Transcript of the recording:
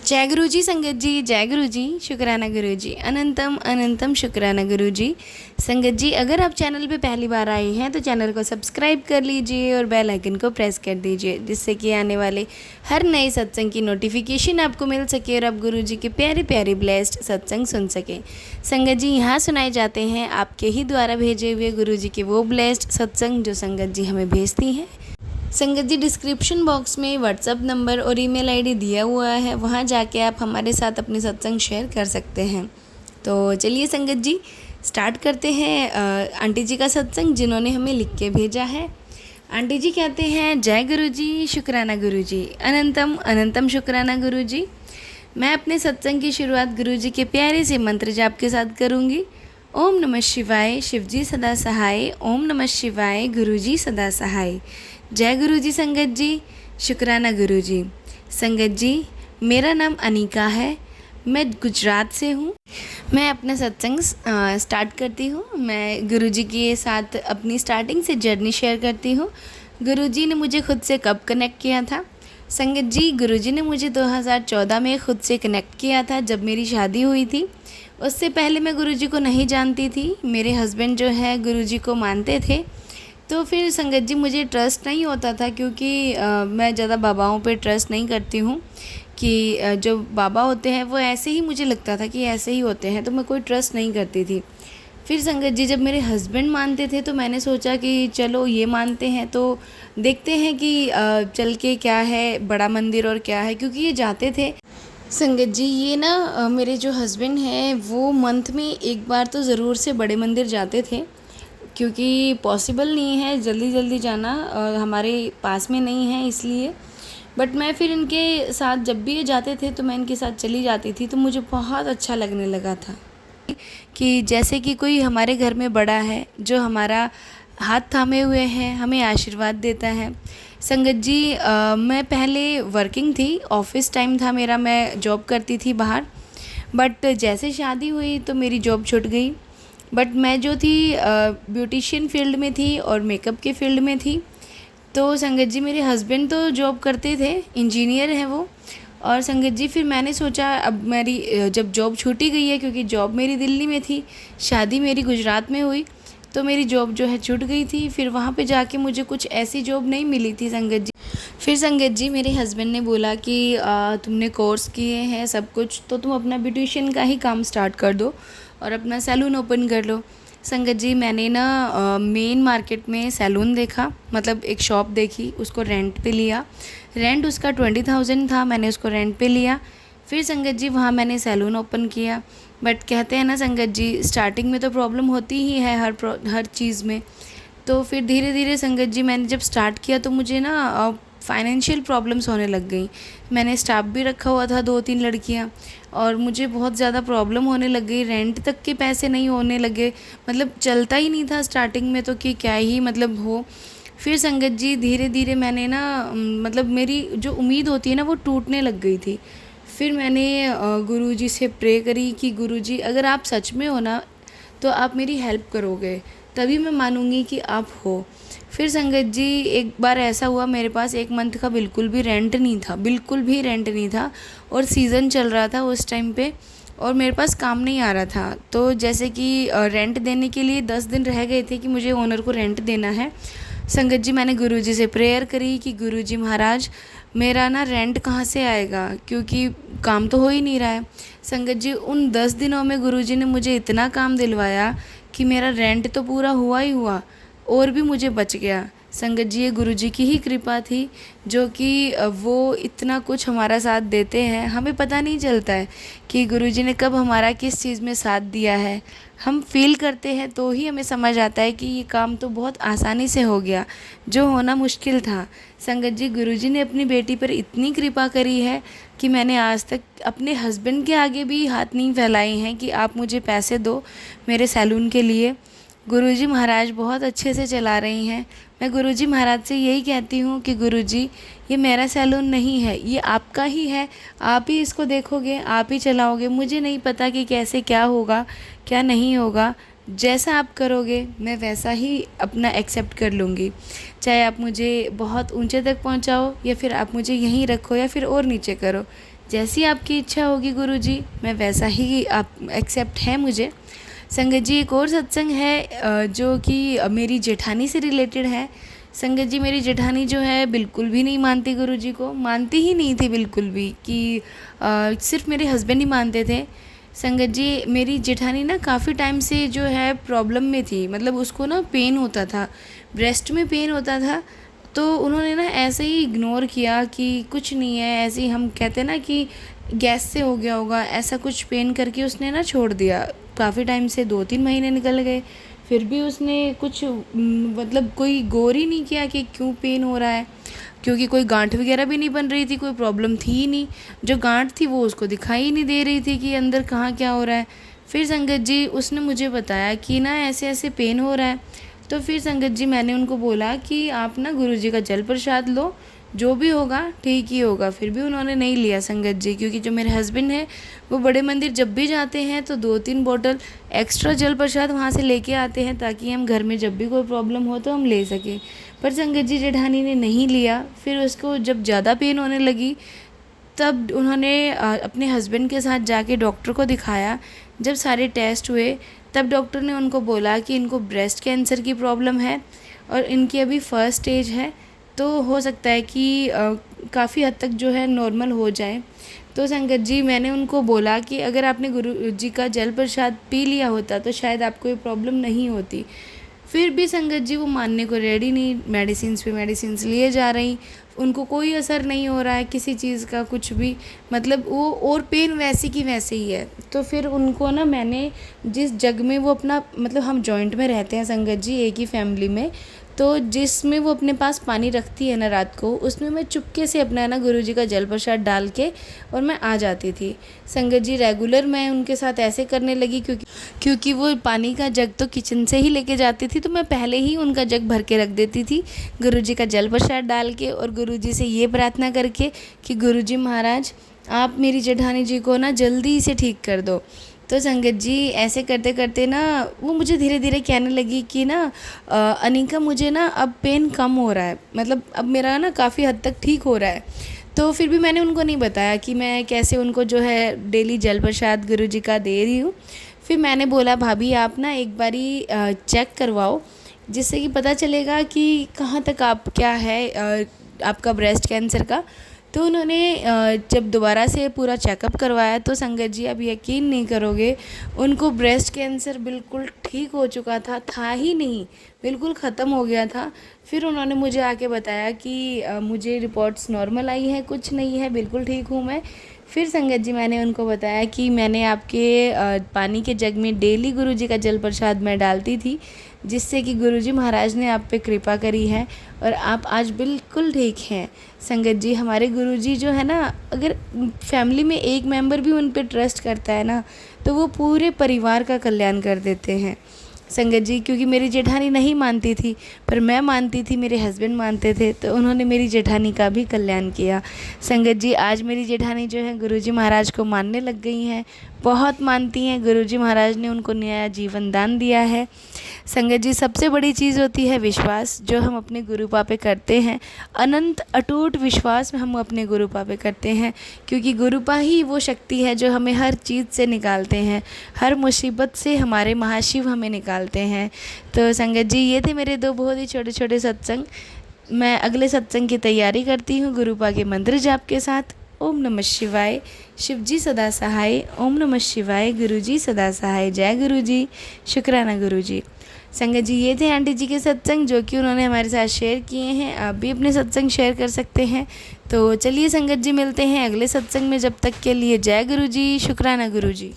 जय गुरु जी संगत जी, जय गुरु जी, शुक्राना गुरु जी, अनंतम अनंतम शुक्राना गुरु जी। संगत जी, अगर आप चैनल पे पहली बार आए हैं तो चैनल को सब्सक्राइब कर लीजिए और बेल आइकन को प्रेस कर दीजिए, जिससे कि आने वाले हर नए सत्संग की नोटिफिकेशन आपको मिल सके और आप गुरु जी के प्यारे प्यारे ब्लेस्ड सत्संग सुन सकें। संगत जी, यहाँ सुनाए जाते हैं आपके ही द्वारा भेजे हुए गुरु जी के वो ब्लेस्ड सत्संग जो संगत जी हमें भेजती हैं। संगत जी, डिस्क्रिप्शन बॉक्स में व्हाट्सअप नंबर और ईमेल आईडी दिया हुआ है, वहाँ जाके आप हमारे साथ अपने सत्संग शेयर कर सकते हैं। तो चलिए संगत जी, स्टार्ट करते हैं आंटी जी का सत्संग जिन्होंने हमें लिख के भेजा है। आंटी जी कहते हैं, जय गुरु जी, शुक्राना गुरु जी, अनंतम अनंतम शुक्राना गुरु जी। मैं अपने सत्संग की शुरुआत गुरु जी के प्यारे से मंत्र जाप के साथ करूँगी। ओम नमः शिवाय, शिवजी सदा सहाय। ओम नमः शिवाय, गुरु जी सदा सहाय। जय गुरु जी संगत जी, शुक्राना गुरु जी। संगत जी, मेरा नाम अनीका है, मैं गुजरात से हूँ। मैं अपना सत्संग स्टार्ट करती हूँ। मैं गुरु जी के साथ अपनी स्टार्टिंग से जर्नी शेयर करती हूँ। गुरु जी ने मुझे खुद से कब कनेक्ट किया था? संगत जी, गुरु जी ने मुझे 2014 में खुद से कनेक्ट किया था, जब मेरी शादी हुई थी। उससे पहले मैं गुरु जी को नहीं जानती थी। मेरे हस्बैंड जो है गुरु जी को मानते थे। तो फिर संगत जी, मुझे ट्रस्ट नहीं होता था, क्योंकि मैं ज़्यादा बाबाओं पे ट्रस्ट नहीं करती हूँ कि जो बाबा होते हैं वो ऐसे ही, मुझे लगता था कि ऐसे ही होते हैं, तो मैं कोई ट्रस्ट नहीं करती थी। फिर संगत जी, जब मेरे हस्बैंड मानते थे तो मैंने सोचा कि चलो ये मानते हैं तो देखते हैं कि चल के क्या है बड़ा मंदिर और क्या है, क्योंकि ये जाते थे। संगत जी, ये ना मेरे जो हस्बैंड हैं वो मंथ में एक बार तो ज़रूर से बड़े मंदिर जाते थे, क्योंकि पॉसिबल नहीं है जल्दी जल्दी जाना, हमारे पास में नहीं है इसलिए। बट मैं फिर इनके साथ जब भी ये जाते थे तो मैं इनके साथ चली जाती थी, तो मुझे बहुत अच्छा लगने लगा था कि जैसे कि कोई हमारे घर में बड़ा है जो हमारा हाथ थामे हुए हैं, हमें आशीर्वाद देता है। संगत जी, मैं पहले वर्किंग थी, ऑफिस टाइम था मेरा, मैं जॉब करती थी बाहर। बट जैसे शादी हुई तो मेरी जॉब छूट गई। बट मैं जो थी ब्यूटिशियन फील्ड में थी और मेकअप के फील्ड में थी। तो संगत जी, मेरे हस्बैंड तो जॉब करते थे, इंजीनियर हैं वो। और संगत जी, फिर मैंने सोचा अब मेरी जब जॉब छूटी गई है, क्योंकि जॉब मेरी दिल्ली में थी, शादी मेरी गुजरात में हुई, तो मेरी जॉब जो है छूट गई थी। फिर वहाँ पे जाके मुझे कुछ ऐसी जॉब नहीं मिली थी संगत जी। फिर संगत जी, मेरे हस्बैंड ने बोला कि तुमने कोर्स किए हैं सब कुछ, तो तुम अपना ब्यूटिशियन का ही काम स्टार्ट कर दो और अपना सैलून ओपन कर लो। संगत जी, मैंने ना मेन मार्केट में सैलून देखा, मतलब एक शॉप देखी, उसको रेंट पे लिया। रेंट उसका 20,000 था, मैंने उसको रेंट पे लिया। फिर संगत जी, वहाँ मैंने सैलून ओपन किया। बट कहते हैं ना संगत जी, स्टार्टिंग में तो प्रॉब्लम होती ही है हर चीज़ में। तो फिर धीरे धीरे संगत जी, मैंने जब स्टार्ट किया तो मुझे ना फाइनेंशियल प्रॉब्लम्स होने लग गई। मैंने स्टाफ भी रखा हुआ था 2-3 लड़कियां, और मुझे बहुत ज़्यादा प्रॉब्लम होने लग गई। रेंट तक के पैसे नहीं होने लगे, मतलब चलता ही नहीं था स्टार्टिंग में, तो कि क्या ही मतलब हो। फिर संगत जी, धीरे धीरे मैंने ना मतलब मेरी जो उम्मीद होती है ना वो टूटने लग गई थी। फिर मैंने गुरुजी से प्रे करी कि गुरुजी, अगर आप सच में हो ना तो आप मेरी हेल्प करोगे, तभी मैं मानूंगी कि आप हो। फिर संगत जी, एक बार ऐसा हुआ, मेरे पास 1 मंथ का बिल्कुल भी रेंट नहीं था, बिल्कुल भी रेंट नहीं था, और सीज़न चल रहा था उस टाइम पे, और मेरे पास काम नहीं आ रहा था। तो जैसे कि रेंट देने के लिए 10 दिन रह गए थे कि मुझे ओनर को रेंट देना है। संगत जी, मैंने गुरुजी से प्रेयर करी कि गुरुजी महाराज, मेरा ना रेंट कहाँ से आएगा, क्योंकि काम तो हो ही नहीं रहा है। संगत जी, उन 10 दिनों में गुरुजी ने मुझे इतना काम दिलवाया कि मेरा रेंट तो पूरा हुआ ही हुआ, और भी मुझे बच गया। संगत जी, ये गुरुजी की ही कृपा थी, जो कि वो इतना कुछ हमारा साथ देते हैं। हमें पता नहीं चलता है कि गुरुजी ने कब हमारा किस चीज़ में साथ दिया है। हम फील करते हैं तो ही हमें समझ आता है कि ये काम तो बहुत आसानी से हो गया, जो होना मुश्किल था। संगत जी, गुरुजी ने अपनी बेटी पर इतनी कृपा करी है कि मैंने आज तक अपने हस्बैंड के आगे भी हाथ नहीं फैलाए हैं कि आप मुझे पैसे दो मेरे सैलून के लिए। गुरुजी महाराज बहुत अच्छे से चला रही हैं। मैं गुरुजी महाराज से यही कहती हूँ कि गुरुजी, ये मेरा सैलून नहीं है, ये आपका ही है, आप ही इसको देखोगे, आप ही चलाओगे। मुझे नहीं पता कि कैसे क्या होगा क्या नहीं होगा, जैसा आप करोगे मैं वैसा ही अपना एक्सेप्ट कर लूँगी। चाहे आप मुझे बहुत ऊंचे तक पहुंचाओ या फिर आप मुझे यहीं रखो या फिर और नीचे करो, जैसी आपकी इच्छा होगी गुरुजी, मैं वैसा ही आप एक्सेप्ट है मुझे। संगत जी एक और सत्संग है जो कि मेरी जेठानी से रिलेटेड है। संगत जी मेरी जेठानी जो है बिल्कुल भी नहीं मानती गुरुजी को, मानती ही नहीं थी बिल्कुल भी, कि सिर्फ मेरे हस्बैंड ही मानते थे। संगत जी मेरी जेठानी ना काफ़ी टाइम से जो है प्रॉब्लम में थी, मतलब उसको ना पेन होता था, ब्रेस्ट में पेन होता था। तो उन्होंने ना ऐसे ही इग्नोर किया कि कुछ नहीं है, ऐसे ही हम कहते हैं ना कि गैस से हो गया होगा, ऐसा कुछ पेन करके उसने ना छोड़ दिया। काफ़ी टाइम से 2-3 महीने निकल गए, फिर भी उसने कुछ मतलब कोई गौर ही नहीं किया कि क्यों पेन हो रहा है, क्योंकि कोई गांठ वगैरह भी नहीं बन रही थी, कोई प्रॉब्लम थी ही नहीं। जो गांठ थी वो उसको दिखाई ही नहीं दे रही थी कि अंदर कहाँ क्या हो रहा है। फिर संगत जी उसने मुझे बताया कि ना ऐसे ऐसे पेन हो रहा है। तो फिर संगत जी मैंने उनको बोला कि आप ना गुरुजी का जल प्रसाद लो, जो भी होगा ठीक ही होगा। फिर भी उन्होंने नहीं लिया संगत जी, क्योंकि जो मेरे हस्बैंड हैं वो बड़े मंदिर जब भी जाते हैं तो 2-3 बॉटल एक्स्ट्रा जल प्रसाद वहाँ से लेके आते हैं, ताकि हम घर में जब भी कोई प्रॉब्लम हो तो हम ले सकें। पर संगत जी जेठानी ने नहीं लिया। फिर उसको जब ज़्यादा पेन होने लगी तब उन्होंने अपने हस्बैंड के साथ जाके डॉक्टर को दिखाया। जब सारे टेस्ट हुए तब डॉक्टर ने उनको बोला कि इनको ब्रेस्ट कैंसर की प्रॉब्लम है और इनकी अभी फर्स्ट स्टेज है, तो हो सकता है कि काफ़ी हद तक जो है नॉर्मल हो जाए। तो संगत जी मैंने उनको बोला कि अगर आपने गुरु जी का जल प्रसाद पी लिया होता तो शायद आपको ये प्रॉब्लम नहीं होती। फिर भी संगत जी वो मानने को रेडी नहीं, मेडिसिन्स पे मेडिसिन्स लिए जा रही, उनको कोई असर नहीं हो रहा है किसी चीज़ का कुछ भी, मतलब वो और पेन वैसी की वैसे ही है। तो फिर उनको ना मैंने जिस जग में वो अपना, मतलब हम जॉइंट में रहते हैं संगत जी एक ही फैमिली में, तो जिसमें वो अपने पास पानी रखती है ना रात को, उसमें मैं चुपके से अपना ना गुरुजी का जल प्रसाद डाल के और मैं आ जाती थी। संगत जी रेगुलर मैं उनके साथ ऐसे करने लगी, क्योंकि वो पानी का जग तो किचन से ही लेके जाती थी, तो मैं पहले ही उनका जग भर के रख देती थी गुरुजी का जल प्रसाद डाल के, और गुरुजी से ये प्रार्थना करके कि गुरुजी महाराज आप मेरी जेठानी जी को ना जल्दी से ठीक कर दो। तो संगत जी ऐसे करते करते ना वो मुझे धीरे धीरे कहने लगी कि ना अनिका मुझे ना अब पेन कम हो रहा है, मतलब अब मेरा ना काफ़ी हद तक ठीक हो रहा है। तो फिर भी मैंने उनको नहीं बताया कि मैं कैसे उनको जो है डेली जल प्रसाद गुरुजी का दे रही हूँ। फिर मैंने बोला भाभी आप ना एक बारी चेक करवाओ, जिससे कि पता चलेगा कि कहाँ तक आप क्या है आपका ब्रेस्ट कैंसर का। तो उन्होंने जब दोबारा से पूरा चेकअप करवाया तो संगत जी आप यकीन नहीं करोगे, उनको ब्रेस्ट कैंसर बिल्कुल ठीक हो चुका था ही नहीं, बिल्कुल ख़त्म हो गया था। फिर उन्होंने मुझे आके बताया कि मुझे रिपोर्ट्स नॉर्मल आई है, कुछ नहीं है, बिल्कुल ठीक हूँ मैं। फिर संगत जी मैंने उनको बताया कि मैंने आपके पानी के जग में डेली गुरुजी का जल प्रसाद मैं डालती थी, जिससे कि गुरुजी महाराज ने आप पे कृपा करी है और आप आज बिल्कुल ठीक हैं। संगत जी हमारे गुरुजी जो है ना, अगर फैमिली में एक मेंबर भी उन पे ट्रस्ट करता है ना, तो वो पूरे परिवार का कल्याण कर देते हैं। संगत जी क्योंकि मेरी जेठानी नहीं मानती थी, पर मैं मानती थी, मेरे हस्बैंड मानते थे, तो उन्होंने मेरी जेठानी का भी कल्याण किया। संगत जी आज मेरी जेठानी जो है गुरुजी महाराज को मानने लग गई हैं, बहुत मानती हैं। गुरुजी महाराज ने उनको नया जीवन दान दिया है। संगत जी सबसे बड़ी चीज़ होती है विश्वास, जो हम अपने गुरु पापे करते हैं, अनंत अटूट विश्वास में हम अपने गुरु पापे करते हैं, क्योंकि गुरुपा ही वो शक्ति है जो हमें हर चीज़ से निकालते हैं, हर मुसीबत से हमारे महाशिव हमें निकालते हैं। तो संगत जी ये थे मेरे 2 बहुत ही छोटे छोटे सत्संग। मैं अगले सत्संग की तैयारी करती हूँ गुरुपा के मंत्र जाप के साथ। ओम नमः शिवाय, शिवजी सदा सहाय। ओम नमः शिवाय, गुरुजी सदा सहाय। जय गुरुजी, शुक्राना गुरुजी। संगत जी ये थे आंटी जी के सत्संग जो कि उन्होंने हमारे साथ शेयर किए हैं। आप भी अपने सत्संग शेयर कर सकते हैं। तो चलिए संगत जी मिलते हैं अगले सत्संग में, जब तक के लिए जय गुरुजी, शुक्राना गुरुजी।